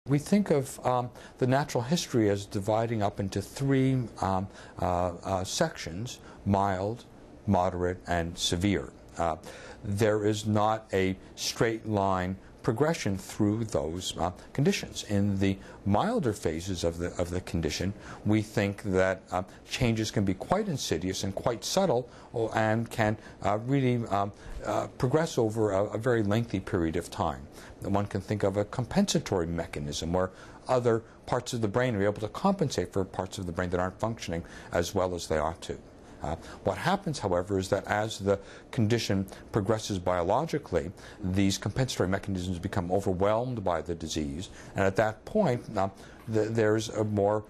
We think of the natural history as dividing up into three sections: mild, moderate, and severe. There is not a straight line progression through those conditions. In the milder phases of the condition, we think that changes can be quite insidious and quite subtle, and can really progress over a very lengthy period of time. One can think of a compensatory mechanism where other parts of the brain are able to compensate for parts of the brain that aren't functioning as well as they ought to. What happens, however, is that as the condition progresses biologically, these compensatory mechanisms become overwhelmed by the disease, and at that point there's a more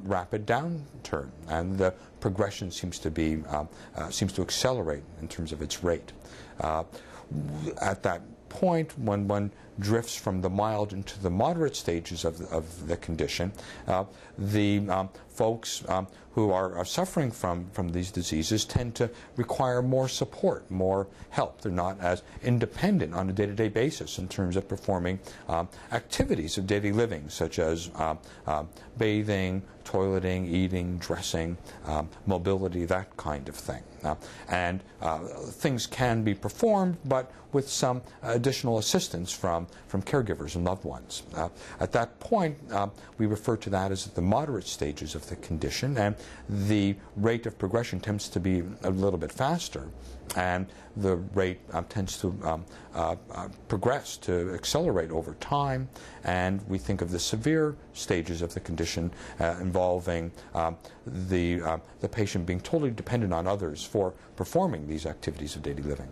rapid downturn, and the progression seems to accelerate in terms of its rate. At that point, when one drifts from the mild into the moderate stages of the condition, the folks who are suffering from these diseases tend to require more support, more help. They're not as independent on a day-to-day basis in terms of performing activities of daily living, such as bathing, toileting, eating, dressing, mobility, that kind of thing. And things can be performed, but with some additional assistance from caregivers and loved ones. At that point, we refer to that as the moderate stages of the condition, and the rate of progression tends to be a little bit faster, and the rate tends to progress, to accelerate over time. And we think of the severe stages of the condition involving the patient being totally dependent on others for performing these activities of daily living.